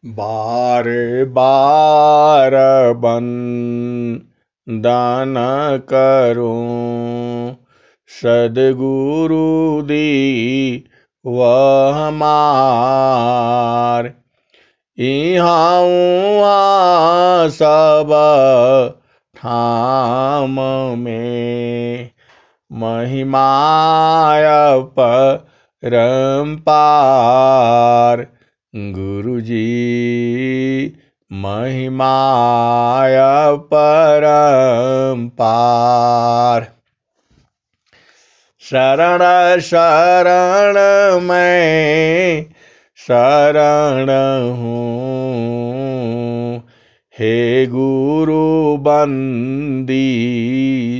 बार बार बंदन करूं सद्गुरु दी वह हमार। इहाँ सब ठाम में महिमाय परम्पार। गुरुजी महिमाय परम्पार। शरण शरण मैं शरण हूँ, हे गुरु बंदी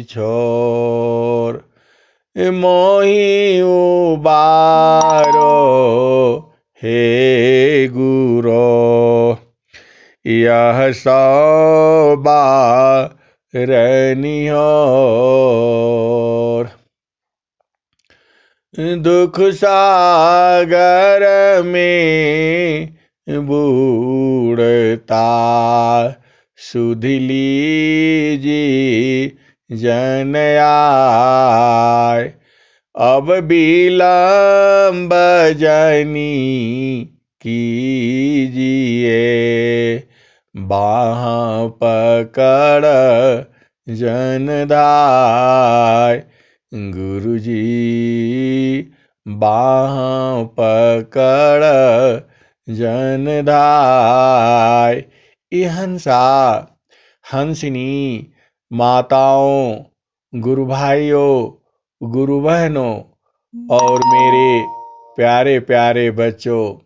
छोर। मोहि उबारो हे गुरो, यह सौ बार निहोर। दुख सागर में बूढ़ता सुध लीजिए जन आय। अब विलंब जनी कीजिए, बाह पकड़ जन धाय। गुरुजी बाह पकड़ जन धाय। ये हंसा हंसिनी माताओं, गुरु भाइयों, गुरु बहनों और मेरे प्यारे प्यारे बच्चों,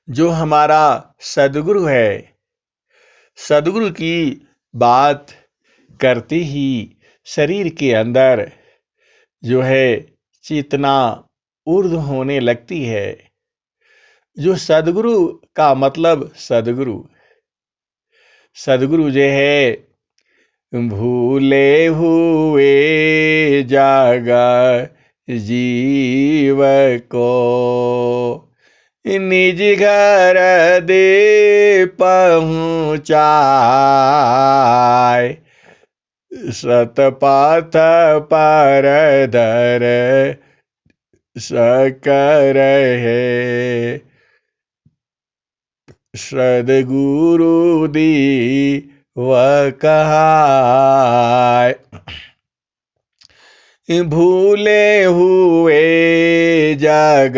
जो हमारा सद्गुरु है, सद्गुरु की बात करते ही शरीर के अंदर जो है चेतना ऊर्ध्व होने लगती है। जो सद्गुरु का मतलब सद्गुरु जो है भूले हुए जागा जीव को, निज घर दे पहुँचाए। सतपथ पर धर सकर है, सद्गुरु दी वह कहाय। भूले हुए जग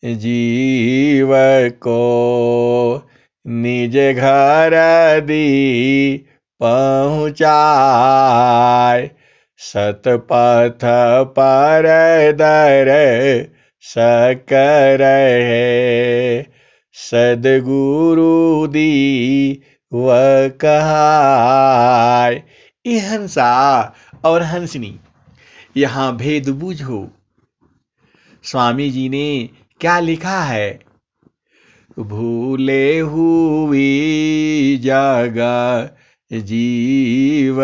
जीव को, निज घर दी पहुँचाय। सतपथ पर दर सकर है, सद्गुरु दी वह कहाय। ये हंसा और हंसनी, यहाँ भेद बूझो। स्वामी जी ने क्या लिखा है? भूले हुई जगह जीव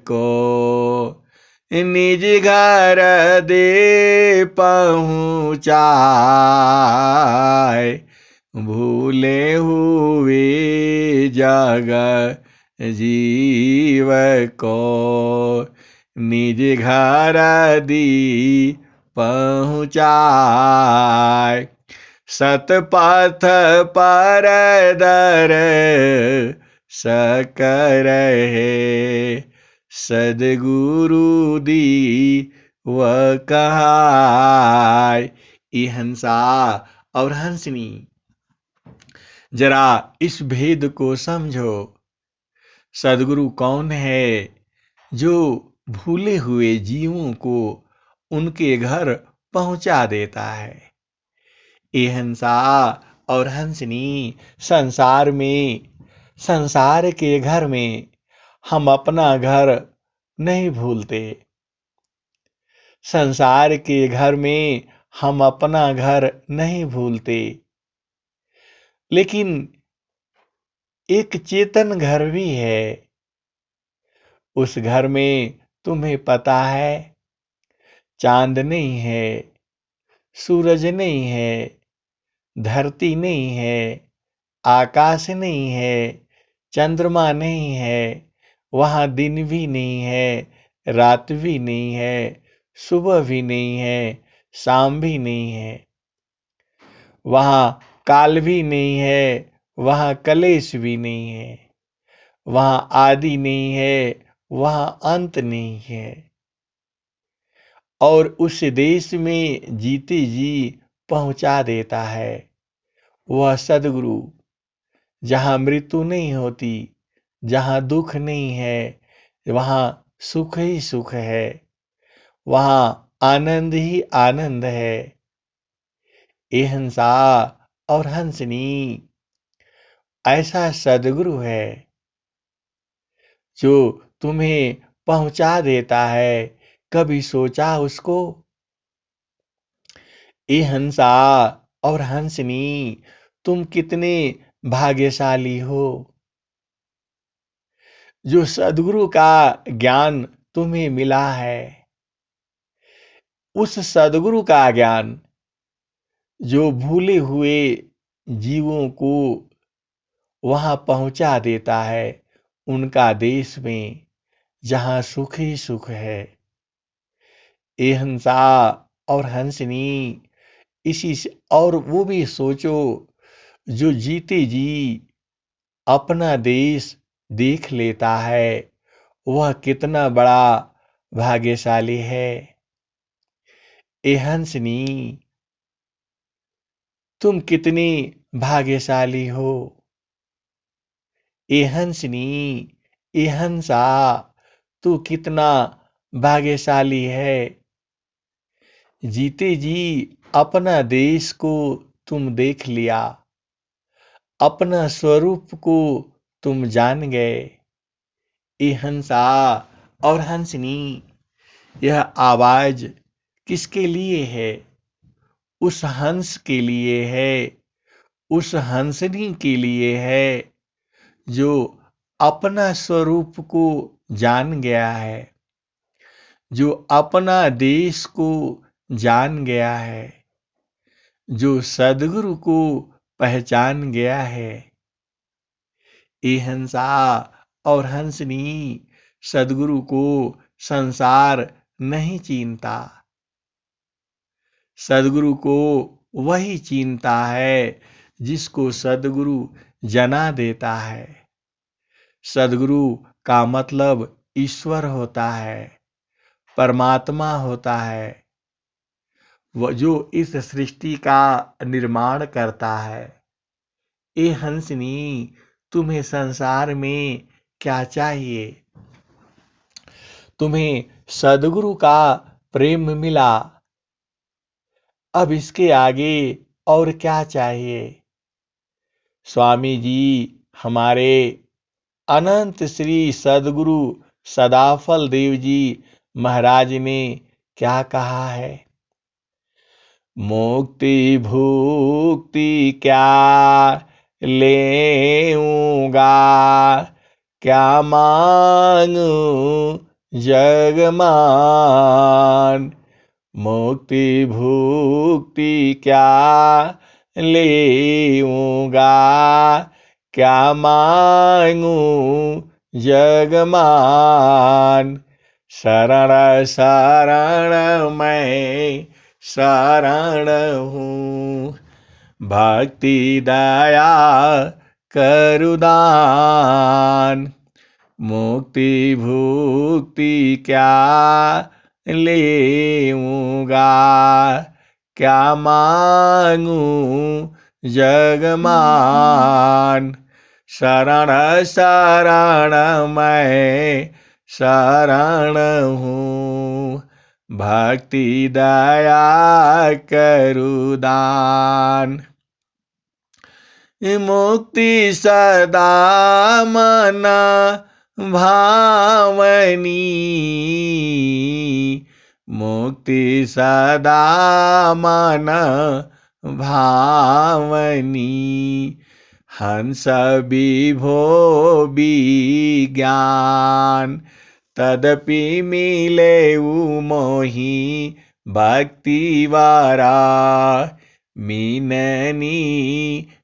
को, निज घर दे पहुँचाए। भूले हुए जगह जीव को, निज घर दी पहुँचाए। सतपथ पर दर सकर है, सद्गुरु दी वह कहाय। ये हंसा और हंसनी, जरा इस भेद को समझो। सद्गुरु कौन है? जो भूले हुए जीवों को उनके घर पहुंचा देता है। ये हंसा और हंसनी, संसार के घर में हम अपना घर नहीं भूलते। संसार के घर में हम अपना घर नहीं भूलते, लेकिन एक चेतन घर भी है। उस घर में तुम्हें पता है, चांद नहीं है, सूरज नहीं है, धरती नहीं है, आकाश नहीं है, चंद्रमा नहीं है, वहाँ दिन भी नहीं है, रात भी नहीं है, सुबह भी नहीं है, शाम भी नहीं है। वहाँ काल भी नहीं है, वहाँ कलेश भी नहीं है, वहाँ आदि नहीं है, वहाँ अंत नहीं है। और उस देश में जीते जी पहुंचा देता है वह सदगुरु, जहाँ मृत्यु नहीं होती, जहाँ दुख नहीं है, वहाँ सुख ही सुख है, वहाँ आनंद ही आनंद है। ये हंसा और हंसनी ऐसा सदगुरु है जो तुम्हें पहुंचा देता है। कभी सोचा उसको? ये हंसा और हंसनी, तुम कितने भाग्यशाली हो जो सदगुरु का ज्ञान तुम्हें मिला है। उस सदगुरु का ज्ञान जो भूले हुए जीवों को वहां पहुंचा देता है उनका देश में, जहां सुख ही सुख है। ये हंसा और हंसनी इसी से, और वो भी सोचो जो जीते जी अपना देश देख लेता है, वह कितना बड़ा भाग्यशाली है। ए हंसनी, तुम कितनी भाग्यशाली हो। ए हंसनी, ए हंसा, तू कितना भाग्यशाली है। जीते जी अपना देश को तुम देख लिया, अपना स्वरूप को तुम जान गए। ए हंसा और हंसनी, यह आवाज किसके लिए है? उस हंस के लिए है, उस हंसनी के लिए है जो अपना स्वरूप को जान गया है, जो अपना देश को जान गया है, जो सदगुरु को पहचान गया है। ये हंसा और हंसनी सदगुरु को संसार नहीं चीनता। सदगुरु को वही चीनता है जिसको सदगुरु जना देता है। सदगुरु का मतलब ईश्वर होता है, परमात्मा होता है, वह जो इस सृष्टि का निर्माण करता है। ए हंसनी, तुम्हें संसार में क्या चाहिए? तुम्हें सदगुरु का प्रेम मिला, अब इसके आगे और क्या चाहिए? स्वामी जी हमारे अनंत श्री सदगुरु सदाफल देव जी महाराज ने क्या कहा है? मुक्ति भुक्ति क्या लेऊंगा, क्या मांगू जगमान। मुक्ति भुक्ति क्या लेऊंगा, क्या मांगू जगमान। शरण शरण मैं शरण हूँ, भक्ति दया करुदान। मुक्ति भुक्ति क्या लेऊंगा, क्या मांगू जगमान। शरण शरण मैं शरण हूँ, भक्ति दया करुदान। मुक्ति सदा मना भावनी, मुक्ति सदा मन भावनी। हंस विभो विज्ञान, तदपि मिले मोहि भक्ति वारा। मीननी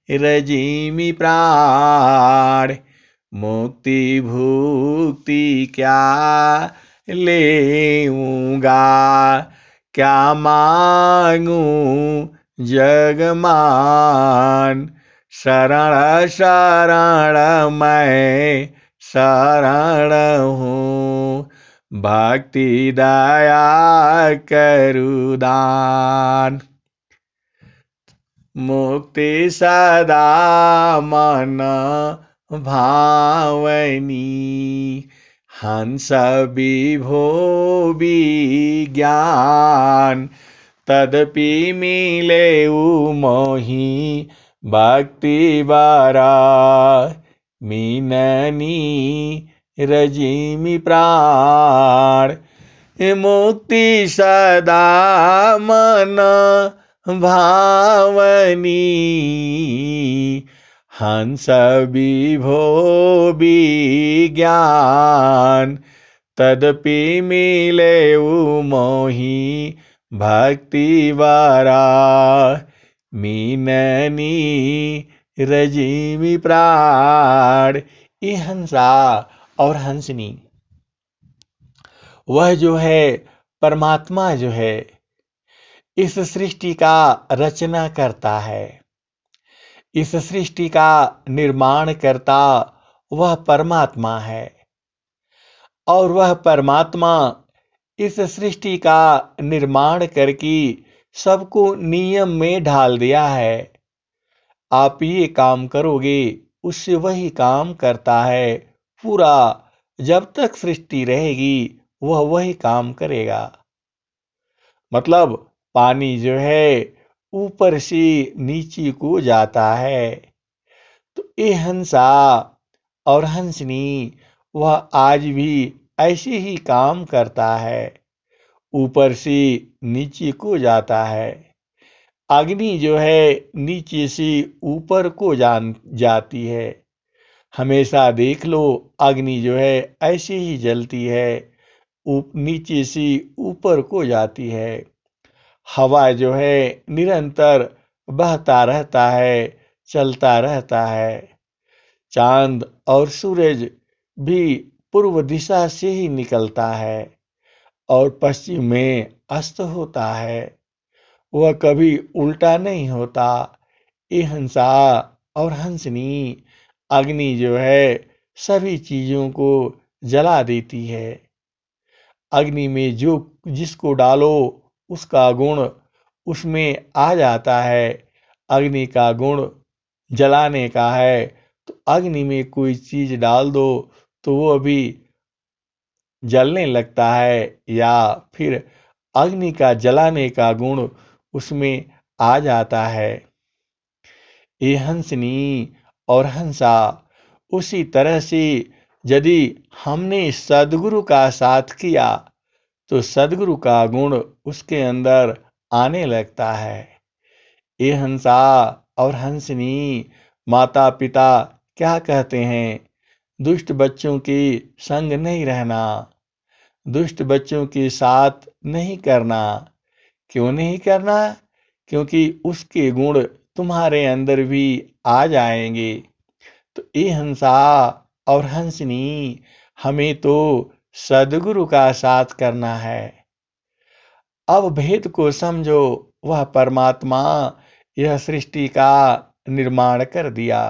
रजिमि प्राण। मुक्ति भुक्ति क्या लेऊंगा, क्या मांगू जगमान। शरण शरण मैं शरण हूँ, भक्ति दया करु दान। मुक्ति सदा मन भावनी, हंस विभो विज्ञान। तदपि मिलेउ मोहि भक्ति बरा, मीननी रजिमि प्राण। मुक्ति सदा मन भावनी, हंस विभो विज्ञान। तदपि मिलेउ मोहि भक्ति बरा, मीननी रजिमि प्राण। ये हंसा और हंसनी, वह जो है परमात्मा जो है इस सृष्टि का रचना करता है, इस सृष्टि का निर्माण करता वह परमात्मा है। और वह परमात्मा इस सृष्टि का निर्माण करके सबको नियम में ढाल दिया है। आप ये काम करोगे, उससे वही काम करता है। पूरा जब तक सृष्टि रहेगी वह वही काम करेगा। मतलब पानी जो है ऊपर से नीचे को जाता है, तो ये हंसा और हंसनी वह आज भी ऐसे ही काम करता है, ऊपर से नीचे को जाता है। अग्नि जो है नीचे से ऊपर को जाती है। हमेशा देख लो, अग्नि जो है ऐसे ही जलती है, नीचे से ऊपर को जाती है। हवा जो है निरंतर बहता रहता है, चलता रहता है। चांद और सूरज भी पूर्व दिशा से ही निकलता है और पश्चिम में अस्त होता है, वह कभी उल्टा नहीं होता। ये हंसा और हंसनी अग्नि जो है सभी चीजों को जला देती है। अग्नि में जो जिसको डालो उसका गुण उसमें आ जाता है। अग्नि का गुण जलाने का है, तो अग्नि में कोई चीज डाल दो तो वो भी जलने लगता है, या फिर अग्नि का जलाने का गुण उसमें आ जाता है। ये हंसनी और हंसा उसी तरह से यदि हमने सद्गुरु का साथ किया तो सद्गुरु का गुण उसके अंदर आने लगता है। ये हंसा और हंसनी माता पिता क्या कहते हैं, दुष्ट बच्चों के संग नहीं रहना, दुष्ट बच्चों के साथ नहीं करना। क्यों नहीं करना? क्योंकि उसके गुण तुम्हारे अंदर भी आ जाएंगे। तो ये हंसा और हंसनी हमें तो सद्गुरु का साथ करना है। अब भेद को समझो, वह परमात्मा यह सृष्टि का निर्माण कर दिया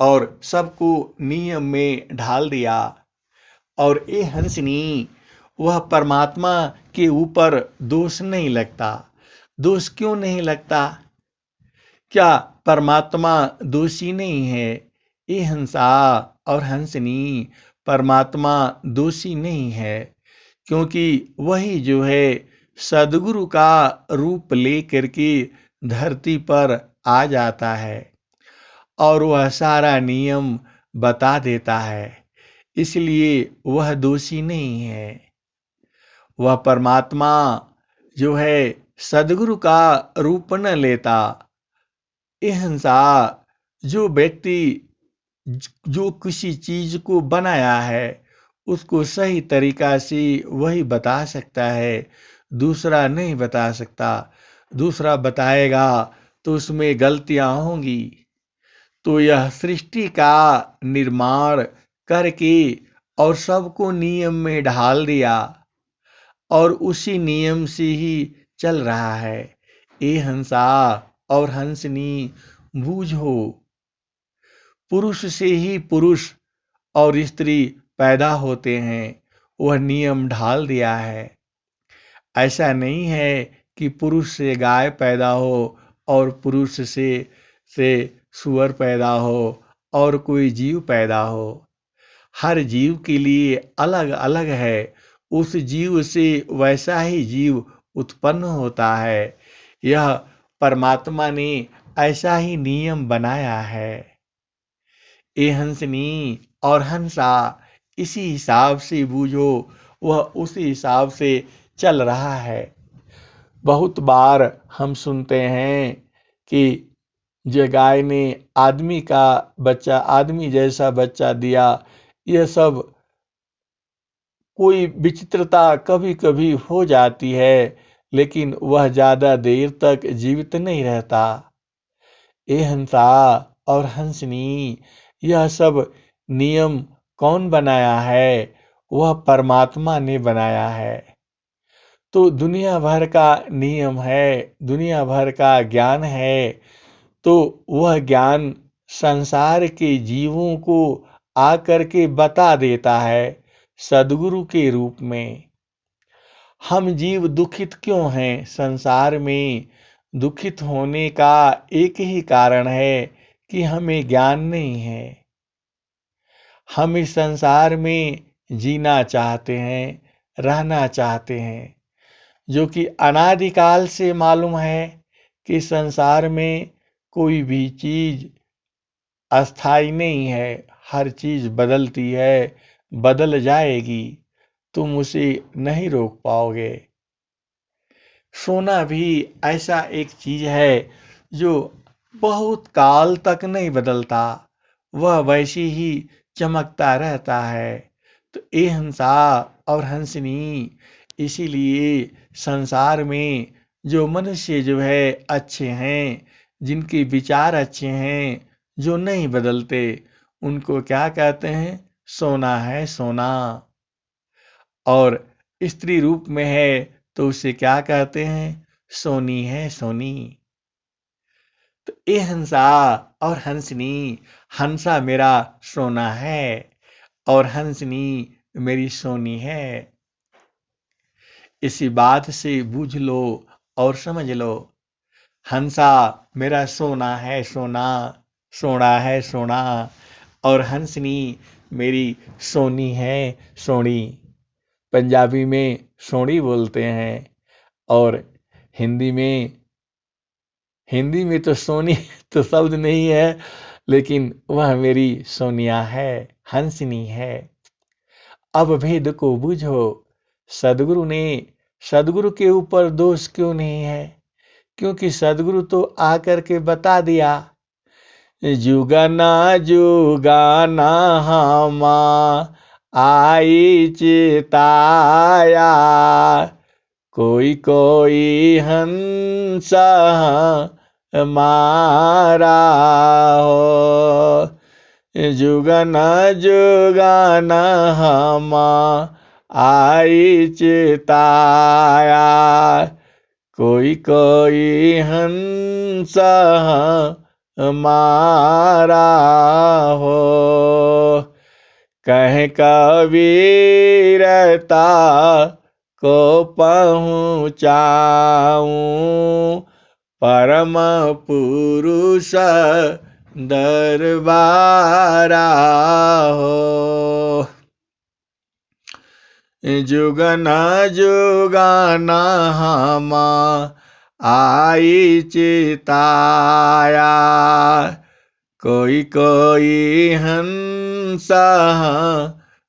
और सबको नियम में ढाल दिया। और ये हंसनी वह परमात्मा के ऊपर दोष नहीं लगता। दोष क्यों नहीं लगता? क्या परमात्मा दोषी नहीं है? ये हंसा और हंसनी परमात्मा दोषी नहीं है, क्योंकि वही जो है सद्गुरु का रूप लेकर के धरती पर आ जाता है और वह सारा नियम बता देता है। इसलिए वह दोषी नहीं है। वह परमात्मा जो है सद्गुरु का रूप न लेता। यह हंसा जो व्यक्ति जो किसी चीज को बनाया है उसको सही तरीका से वही बता सकता है, दूसरा नहीं बता सकता। दूसरा बताएगा तो उसमें गलतियां होंगी। तो यह सृष्टि का निर्माण करके और सबको नियम में ढाल दिया और उसी नियम से ही चल रहा है। ए हंसा और हंसनी बूझो, पुरुष से ही पुरुष और स्त्री पैदा होते हैं, वह नियम ढाल दिया है। ऐसा नहीं है कि पुरुष से गाय पैदा हो और पुरुष से सूअर पैदा हो और कोई जीव पैदा हो। हर जीव के लिए अलग अलग है। उस जीव से वैसा ही जीव उत्पन्न होता है। यह परमात्मा ने ऐसा ही नियम बनाया है। ए हंसनी और हंसा, इसी हिसाब से बूझो, वह उसी हिसाब से चल रहा है। बहुत बार हम सुनते हैं कि जो गाय ने आदमी का बच्चा, आदमी जैसा बच्चा दिया, यह सब कोई विचित्रता कभी कभी हो जाती है, लेकिन वह ज्यादा देर तक जीवित नहीं रहता। ए हंसा और हंसनी, यह सब नियम कौन बनाया है? वह परमात्मा ने बनाया है। तो दुनिया भर का नियम है, दुनिया भर का ज्ञान है। तो वह ज्ञान संसार के जीवों को आकर के बता देता है सद्गुरु के रूप में। हम जीव दुखित क्यों हैं? संसार में दुखित होने का एक ही कारण है कि हमें ज्ञान नहीं है। हम इस संसार में जीना चाहते हैं, रहना चाहते हैं, जो कि अनादिकाल से मालूम है कि संसार में कोई भी चीज अस्थाई नहीं है। हर चीज बदलती है, बदल जाएगी, तुम उसे नहीं रोक पाओगे। सोना भी ऐसा एक चीज है जो बहुत काल तक नहीं बदलता, वह वैसे ही चमकता रहता है। तो ए हंसा और हंसनी, इसीलिए संसार में जो मनुष्य जो है अच्छे हैं, जिनके विचार अच्छे हैं, जो नहीं बदलते, उनको क्या कहते हैं? सोना है सोना। और स्त्री रूप में है तो उसे क्या कहते हैं? सोनी है सोनी। तो ए हंसा और हंसनी, हंसा मेरा सोना है और हंसनी मेरी सोनी है। इसी बात से बूझ लो और समझ लो। हंसा मेरा सोना है सोना, सोना है सोना, और हंसनी मेरी सोनी है सोनी। पंजाबी में सोनी बोलते हैं और हिंदी में तो सोनी तो शब्द नहीं है, लेकिन वह मेरी सोनिया है, हंसनी है। अब भेद को बूझो। सदगुरु के ऊपर दोष क्यों नहीं है? क्योंकि सदगुरु तो आकर के बता दिया, जुगना जुगाना हमा आई चिताया, कोई कोई हंस मारा हो। जुगना जुगाना हमा आई चिताया, कोई कोई हंस मारा हो। कह कबीरता को पहुँचाऊं, परम पुरुष दरबारा हो। जुगना जुगाना हमा आई चिताया, कोई कोई हंस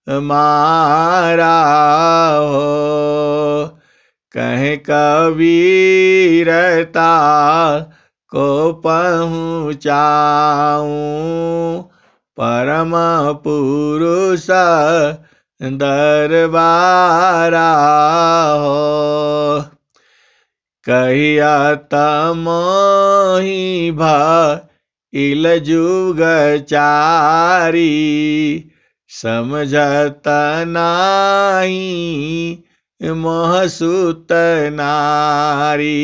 मारा हो। कहे कबीरता को पहुँचाऊं, परम पुरुष दरबारा हो। कहियत मोहि भइल जुग चारी, समझत नाही मोह सुत नारी।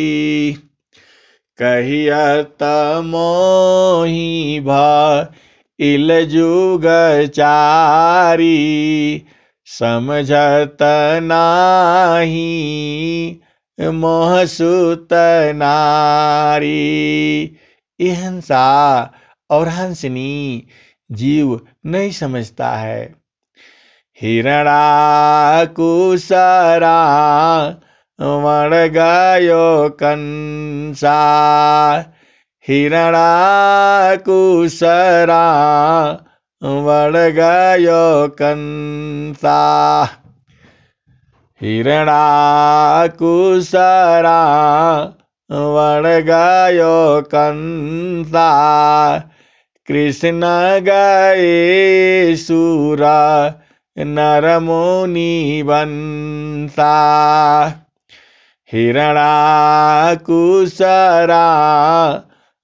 कहियत मोहि भइल जुग चारी, समझत नाही मोह सुत नारी। ये हंसा और हंसनी जीव नहीं समझता है। हिरणाकुसरा वण गयो कंसा, हिरणाकुसरा वण गयो कंसा। हिरणाकुसरा वण गयो कंसा, कृष्ण गए सुर नर मुनि बंसा। हिरणाकुसरा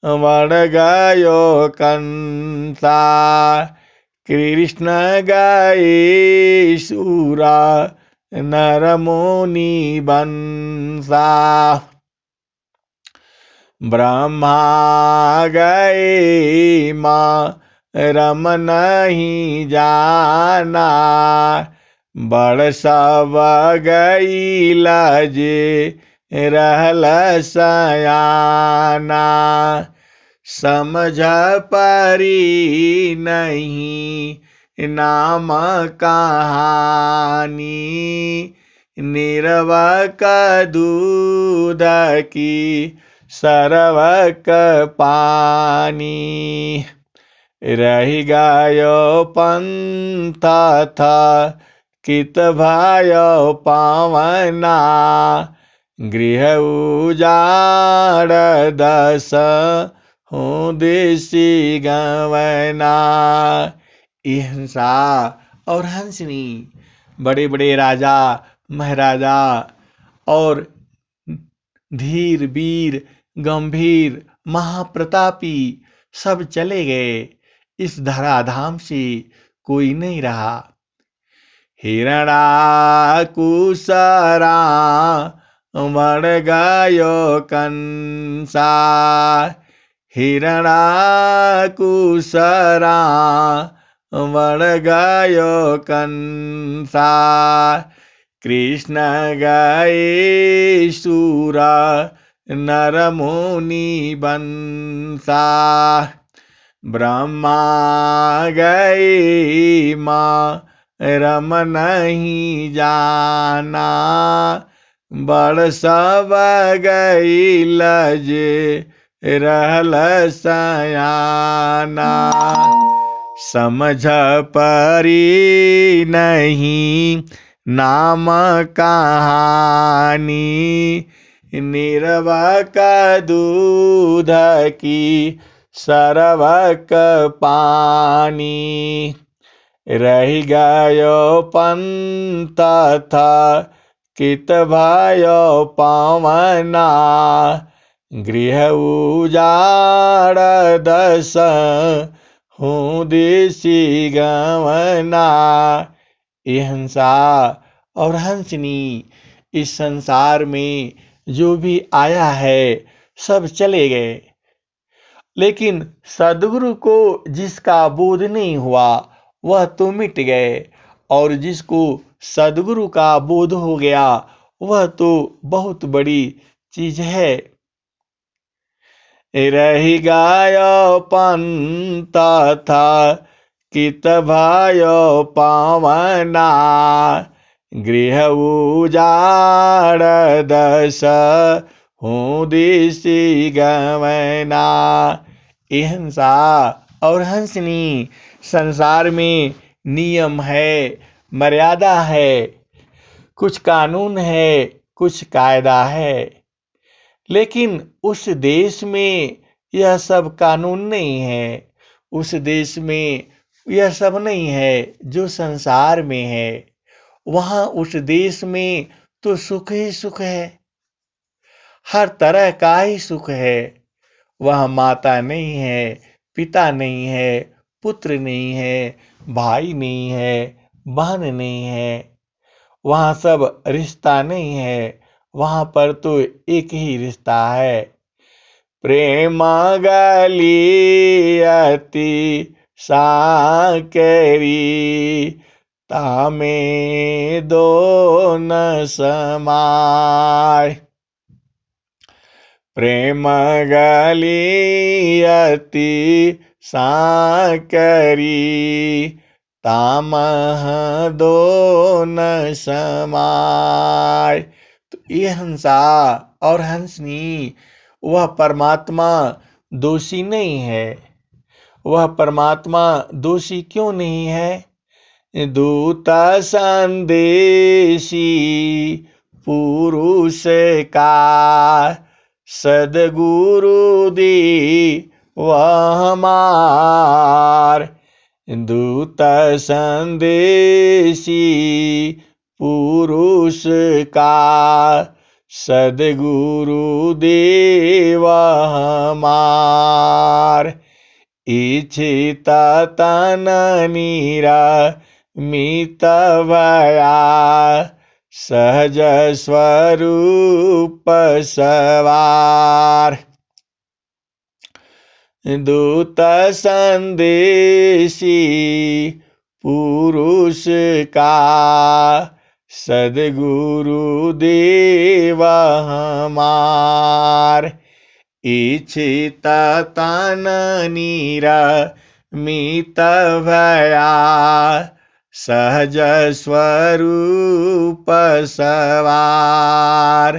वण गयो कंसा, कृष्ण गए सुर नर मुनि बंसा। ब्रह्मा गए रम नहीं जाना, बड़ सब गईल जे रहल सयाना। समझ परी नहीं नाम कहानी, निर्वक दूध की सरवक पानी। रही गयो पंथ था कित भयो पावना, गृह उजाड़ दस हूँ देसी गवना। ये हंसा और हंसनी बड़े बड़े राजा महाराजा और धीर वीर गंभीर महाप्रतापी सब चले गए, इस धराधाम से कोई नहीं रहा। हिरणाकुसरा वण गयो कंसा, हिरणाकुसरा वण गयो कंसा, कृष्ण गए सुर नर मुनि बंसा। ब्रह्मा गए रम नहीं जाना, बड़ सब गईल जे रहल सयाना। समझ परी नहीं नाम कहानी, निर्वक दूध की सरवक पानी। रही गयो पंथ था कित भयो पावना, गृह उजाड़ दस हूँ देसी गवना। ये हंसा और हंसनी इस संसार में जो भी आया है सब चले गए, लेकिन सद्गुरु को जिसका बोध नहीं हुआ वह तो मिट गए, और जिसको सद्गुरु का बोध हो गया वह तो बहुत बड़ी चीज है। रही गयो पंथ था कित भयो पावना, गृह उजाड़ दस हूँ देसी गवना। ये हंसा और हंसनी संसार में नियम है, मर्यादा है, कुछ कानून है, कुछ कायदा है, लेकिन उस देश में यह सब कानून नहीं है, उस देश में यह सब नहीं है जो संसार में है। वहां उस देश में तो सुख ही सुख है, हर तरह का ही सुख है। वह माता नहीं है, पिता नहीं है, पुत्र नहीं है, भाई नहीं है, बहन नहीं है। वहाँ सब रिश्ता नहीं है, वहाँ पर तो एक ही रिश्ता है। प्रेम गलियति साकरी, तामे दो न समाय। प्रेम गलियति साकरी, तामह दो न समाय। तो ये हंसा और हंसनी, वह परमात्मा दोषी नहीं है। वह परमात्मा दोषी क्यों नहीं है? दूत संदेशी पुरुष का, सदगुरु दी वह हमार। दूत संदेशी पुरुष का, सदगुरु देव हमार। इच्छित तन निरमित भया, सहज स्वरूप सवार। दूत संदेशी पुरुष का, सदगुरु देव हमार। इच्छित तन निरमित भया, सहज स्वरूप सवार।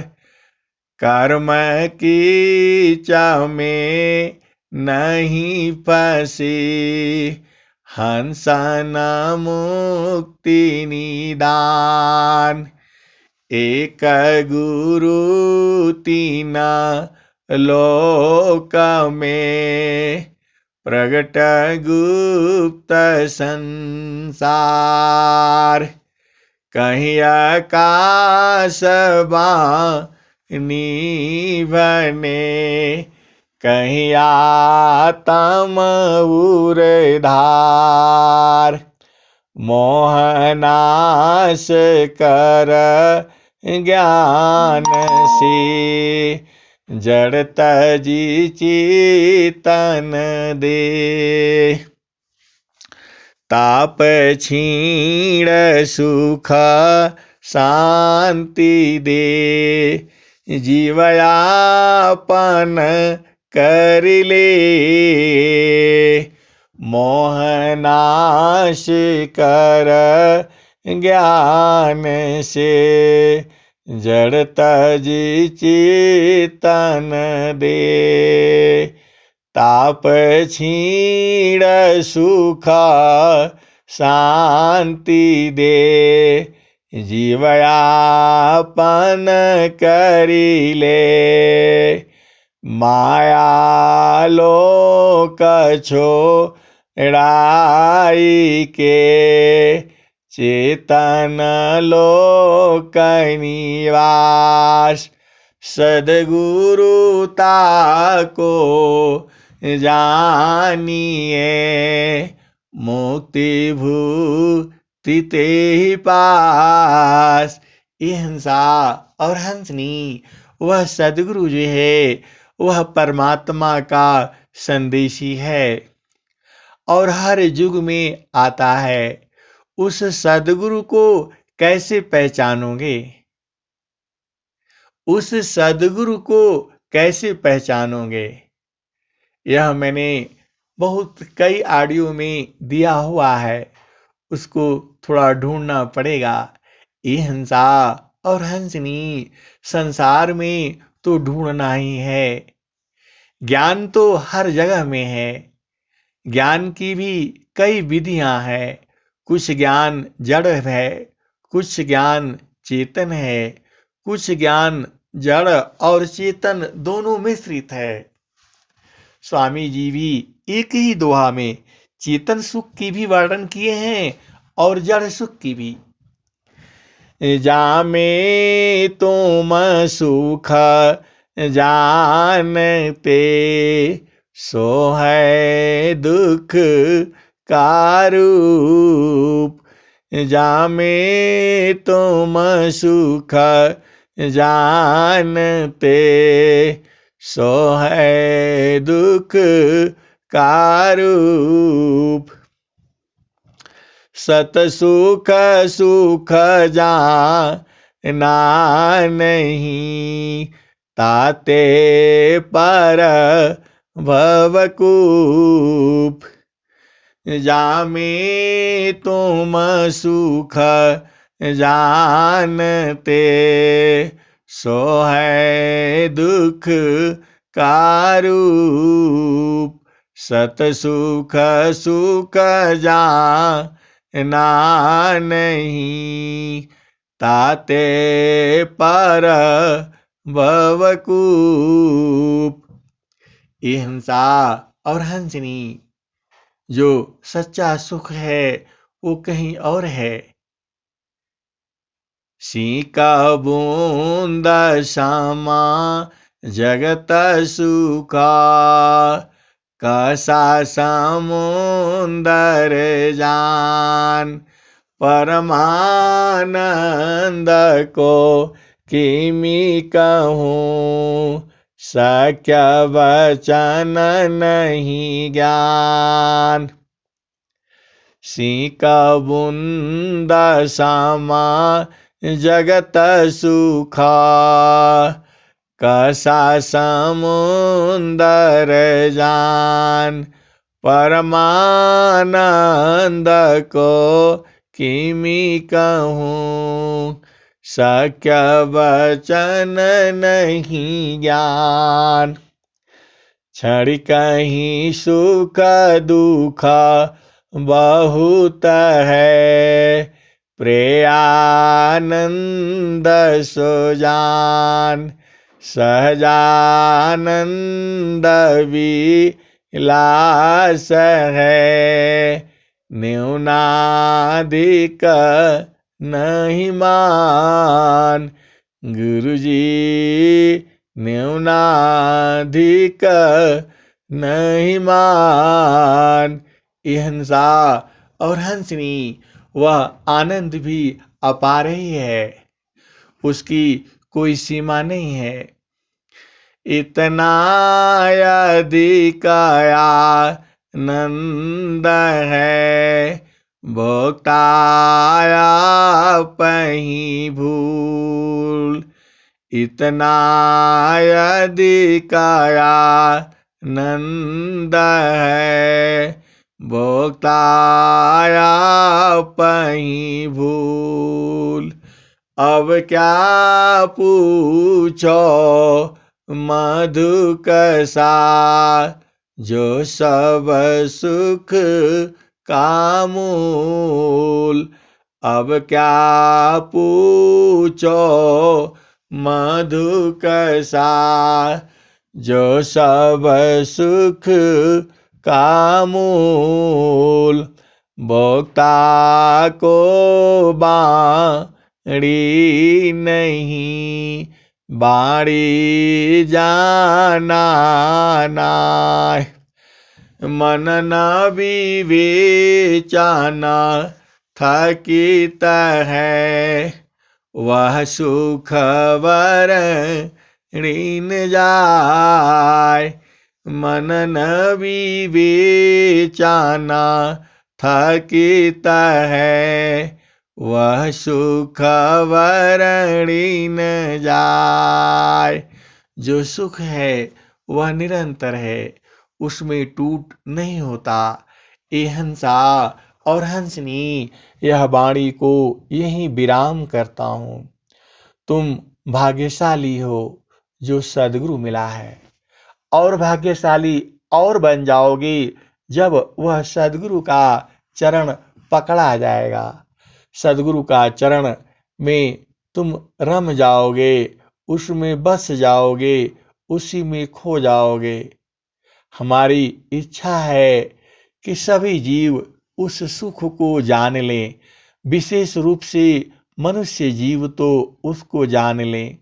कर्म कीच में नहीं फंसी, हंसन मुक्ति निदान। एक गुरु तीन लोक में, प्रगट गुप्त संसार। कहीं आकाश बानी बने, कहीं आत्म उरधार। मोहनाश कर ज्ञान से, जड़ तजी चेतन दे। ताप छीण सुख शांति दे, जीवयापन कर ले। मोहनाश कर ज्ञान से, जड़ तजी चेतन दे। ताप छीण सुख शांति दे, जीवयापन करी ले। माया लोक छोड़ाई के, चेतन लोक निवास। सदगुरुता को जानिए, मुक्ति भूति ते ही पास। ये हंसा और हंसनी, वह सदगुरु जो है वह परमात्मा का संदेशी है और हर युग में आता है। उस सदगुरु को कैसे पहचानोगे? उस सदगुरु को कैसे पहचानोगे? यह मैंने बहुत कई ऑडियो में दिया हुआ है, उसको थोड़ा ढूंढना पड़ेगा। ये हंसा और हंसनी संसार में तो ढूंढना ही है। ज्ञान तो हर जगह में है। ज्ञान की भी कई विधियां हैं। कुछ ज्ञान जड़ है, कुछ ज्ञान चेतन है, कुछ ज्ञान जड़ और चेतन दोनों मिश्रित है। स्वामी जी भी एक ही दोहा में चेतन सुख की भी वर्णन किए हैं और जड़ सुख की भी। जामे तुम सुख जानते सो है दुख का रूप। जामे तुम सुख जानते सो है दुख का रूप। सत सुख सुख जाना नहीं, ताते पर भवकूप। जामे तुम सुख जानते सो है दुख का रूप। सत सुख सुख जाना नहीं, ताते पर भवकूप। हिंसा और हंसनी, जो सच्चा सुख है वो कहीं और है। सीका बूंद सामा जगत सुखा, कसा समुंदर जान। परमानंद को किमी कहूँ, सख्य वचन नहीं ज्ञान। सीका बूंद सामा जगत सुखा, कसा समुंदर जान। परमानंद को किमी कहूँ, सख्य वचन नहीं ज्ञान। क्षणिक ही सुख दुख बहुत है, प्रेयानंद सो जान। सहजानंद विलास है, न्यूनाधिक नहीं मान। गुरुजी न्यूनाधिक नहीं मान। हिंसा और हंसनी, वह आनंद भी अपार ही है, उसकी कोई सीमा नहीं है। इतना अधिक आनंद है, भोक्ताया पही भूल। इतना अधिक आनंद है, भोक्ताया पही भूल। अब क्या पूछो मधु कसा, जो सब सुख का मूल। अब क्या पूछो मधु कसा, जो सब सुख का मूल। भोक्ता को बाड़ी नहीं, बाड़ी जाना नाय। मन न विवेचना थकित है, वह सुख वर ऋण जाय। मन न विवेचना थकित है, वह सुख वर ऋण जाय। जो सुख है वह निरंतर है, उसमें टूट नहीं होता। ये हंसा और हंसनी, यह वाणी को यही विराम करता हूँ। तुम भाग्यशाली हो जो सद्गुरु मिला है, और भाग्यशाली और बन जाओगे जब वह सद्गुरु का चरण पकड़ा जाएगा। सद्गुरु का चरण में तुम रम जाओगे, उसमें बस जाओगे, उसी में खो जाओगे। हमारी इच्छा है कि सभी जीव उस सुख को जान लें, विशेष रूप से मनुष्य जीव तो उसको जान लें।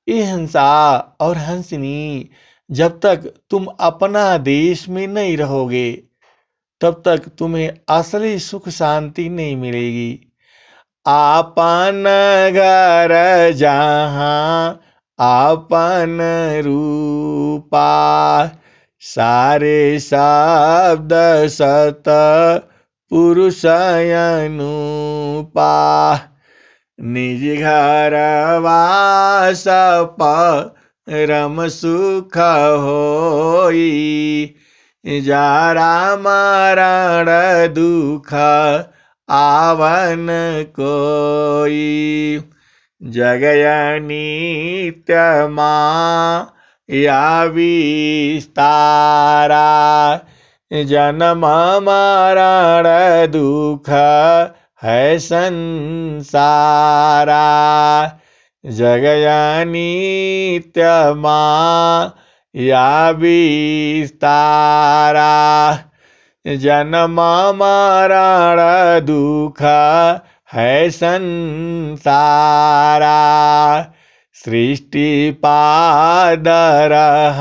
ये हंसा और हंसनी, जब तक तुम अपना देश में नहीं रहोगे तब तक तुम्हें असली सुख शांति नहीं मिलेगी। आपन घर जहाँ आपन रूपा, सारे शब्द सत पुरुष अनुपा। निज घर वास परम सुख होई, जरा मरण दुख आवन कोई। जगय नित्य माया विस्तारा, जन्म मरण दुख है संसारा। जगय नित्य माया विस्तारा, जन्म मरण दुख है संसारा। सृष्टि पादरह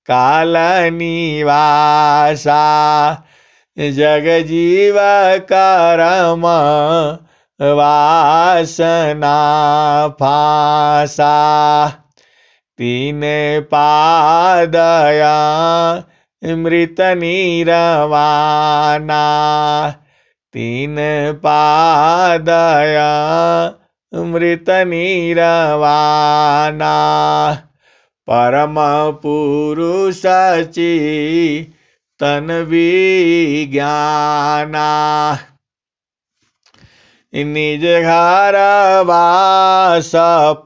काल निवासा, जग जीव कर्म वासना फासा। तीन पादया मृत नीरवाना, तीन पादया मृत नीरवाना। परम पुरुष चितन विज्ञाना, निज घर वास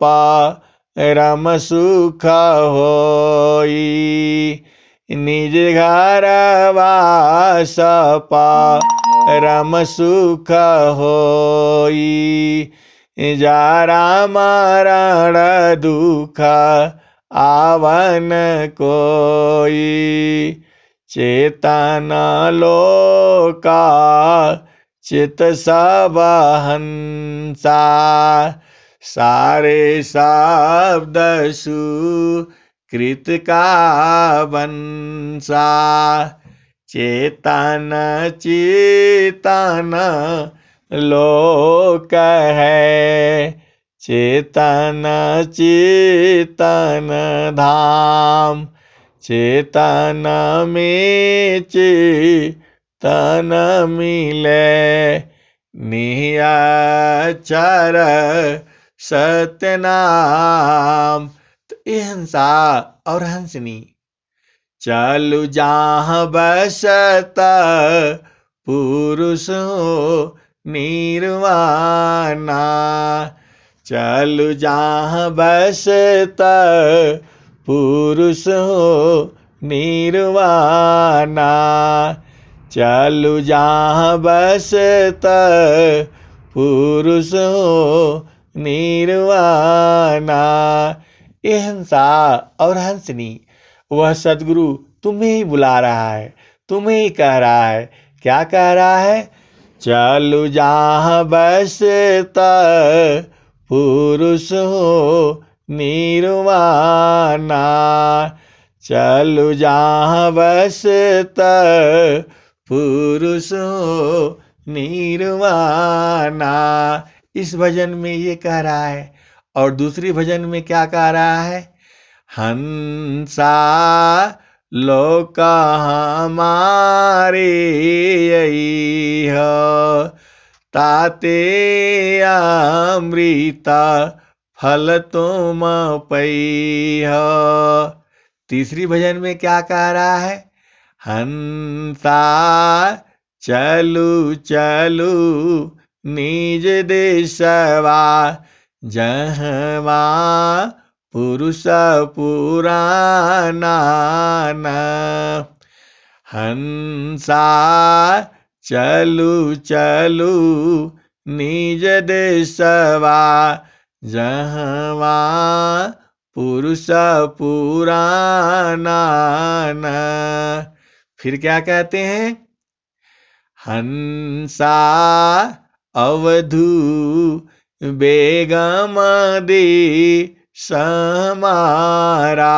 परम सुख होई, निज घर वास परम सुख होई। जरा मरण दुख आवन कोई, चेतन लोका चित सब हंसा। सारे शब्द सुकृत का वंशा, चेतन चेतन लोक है, चेतन चेतन धाम। चेतन में चेतन मिले, निश्चर सत्य नाम। तो ये हंसा और हंसनी, चलु जहाँ बसत पुरुष हो निर्वाणा, चलु जहाँ बसत पुरुष हो निर्वाणा। चलु जहाँ बसत पुरुष हो निर्वाणा। ये हंसा और हंसनी, वह सदगुरु तुम्हें ही बुला रहा है, तुम्हें ही कह रहा है। क्या कह रहा है? चलु जहाँ बसत पुरुष हो निर्वाणा, चलु जहाँ बसत पुरुष हो निर्वाणा। इस भजन में ये कह रहा है, और दूसरी भजन में क्या कह रहा है? हंसा लोक हमारे यही हो, ताते अमृत फल तुम पई हो। तीसरी भजन में क्या कह रहा है? हंसा चलू चलू निज देशवा, जहवा पुरुष पुराना। हंसा चलू चलू निज देशवा, जहवा पुरुष पुराना। फिर क्या कहते हैं? हंसा अवधू बेगम दे समारा,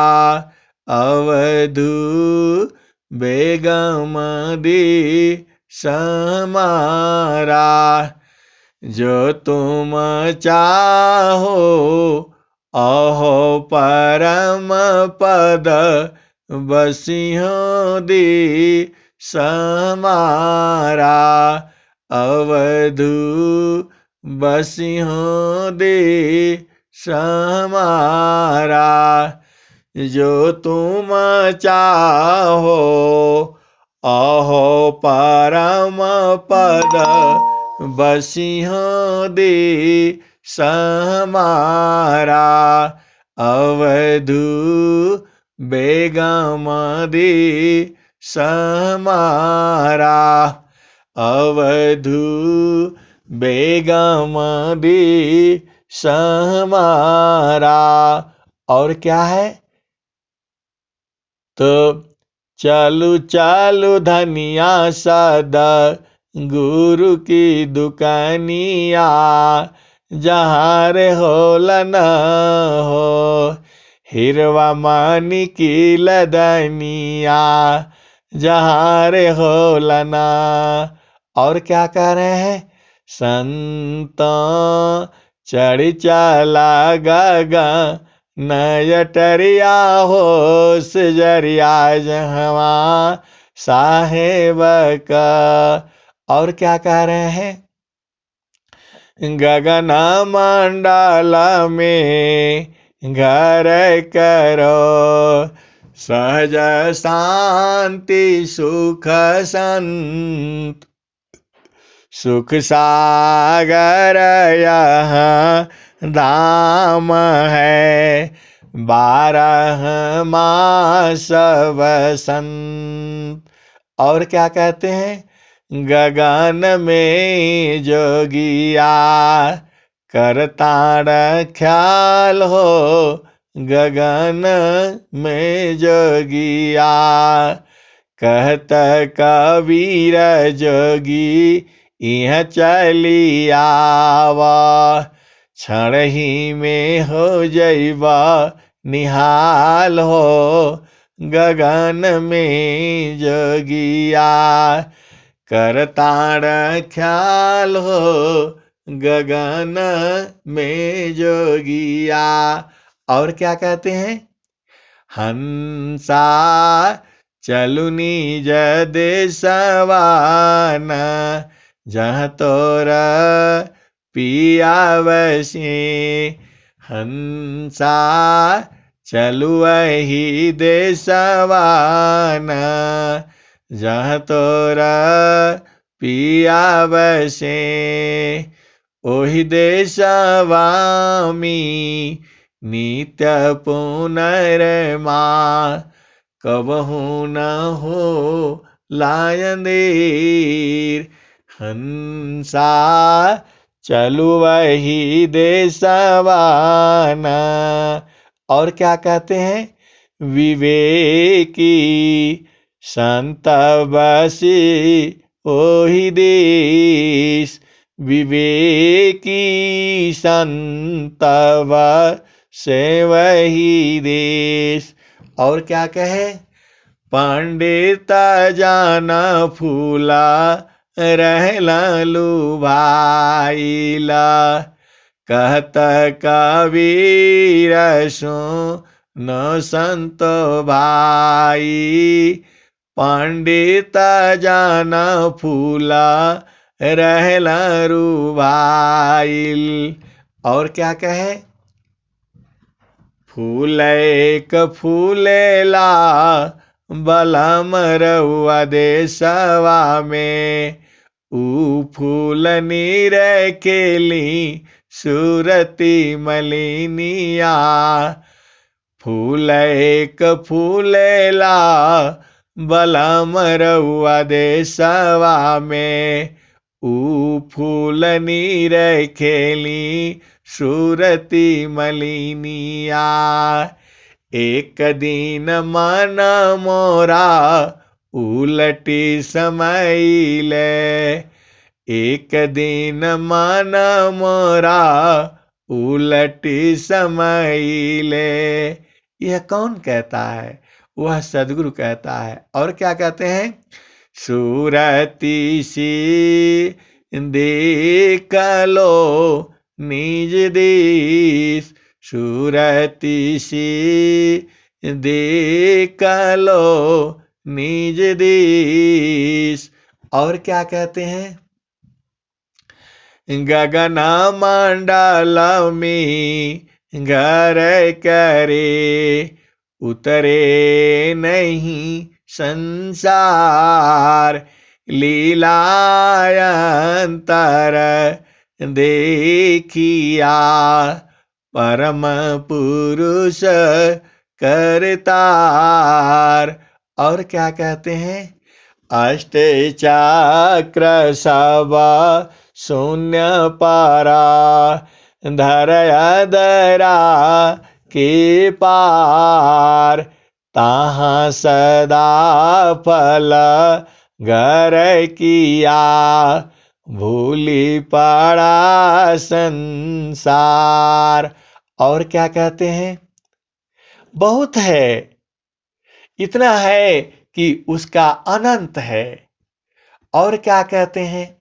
अवधू बेगम दी समारा। जो तुम चाहो अहो परम पद, बसियों दी समारा, अवधू बसियों दी समारा। जो तुम चाहो अहो परम पद, बसियों दी समारा, अवधू बेगम दी समारा, अवधू बेगम दी समारा। और क्या है? तो चालू चालू धनिया सदा गुरु की दुकानिया, जहाँ रे होला न हो हिरवा मानी की लदनिया, जहाँ रे होला न। और क्या कह रहे हैं? संत चढ़ चला गगन नयटरिया हो सजरिया, जहवा साहेब का। और क्या कह रहे हैं? गगन मंडल में घर करो, सहज शांति सुख संत, सुख सागर यह धाम है, 12 मास वसंत। और क्या कहते हैं? गगन में जोगिया करताड़ ख्याल हो, गगन में जोगिया कहत कबीर जोगी यह चली आवा, क्षण ही में हो जइबा निहाल हो, गगन में जोगिया करताड़ ख्याल हो, गगन में जोगिया। और क्या कहते हैं? हंसा चलु निज देशवान, जहाँ तोरा पिया बसे, हंसा चलु वही देशवान, जहाँ तोरा पिया बसे, ओहि देशवामी नित्य पुनर्मा, कबहू न हो लायंदीर। हंसा चलु वही देशवान। और क्या कहते हैं? विवेकी संत बसी ओहि देश, विवेकी संत बसे वही देश। और क्या कहे? पंडित जाना फूला रहला लुभाइला, कहत कबीर सो न संत भाई, पंडित जाना फूला रहला रुभाइल। और क्या कहे? फूलेक फूलेला बलम रउआ देशवा में, ऊ फूल नीर केली सूरती मलिनिया, फूलेक फूलेला बलम रउआ देशवा में, ऊ फूल नीर खेली सूरती मलिनिया। एक दिन मन मोरा उलटी समैले, एक दिन मन मोरा उलट समैले। यह कौन कहता है? वह सदगुरु कहता है। और क्या कहते हैं? सुरति सी देख लो निज देश, सुरति सी देख लो निज देश। और क्या कहते हैं? गगन मंडल में घर करे, उतरे नहीं संसार, लीलायंतर देखिया, परम पुरुष करतार। और क्या कहते हैं? अष्ट चक्र सब शून्य पारा, धरया दरा के पार, ताहाँ सदा फल घर किया, भूली पड़ा संसार। और क्या कहते हैं? बहुत है, इतना है कि उसका अनंत है। और क्या कहते हैं?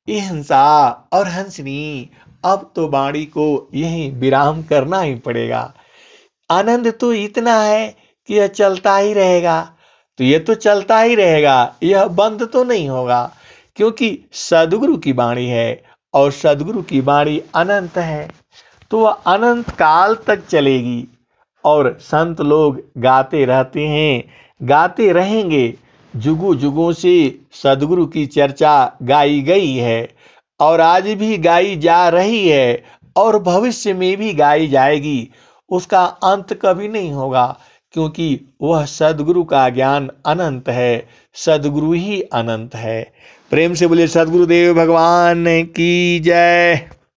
हिंसा और हंसनी, अब तो वाणी को यही विराम करना ही पड़ेगा। आनंद तो इतना है कि यह चलता ही रहेगा, तो यह तो चलता ही रहेगा, यह बंद तो नहीं होगा, क्योंकि सदगुरु की वाणी है और सदगुरु की वाणी अनंत है, तो वह अनंत काल तक चलेगी। और संत लोग गाते रहते हैं, गाते रहेंगे। जुगों जुगों से सदगुरु की चर्चा गाई गई है और आज भी गाई जा रही है और भविष्य में भी गाई जाएगी। उसका अंत कभी नहीं होगा, क्योंकि वह सदगुरु का ज्ञान अनंत है, सदगुरु ही अनंत है। प्रेम से बोलिए सदगुरुदेव भगवान की जय।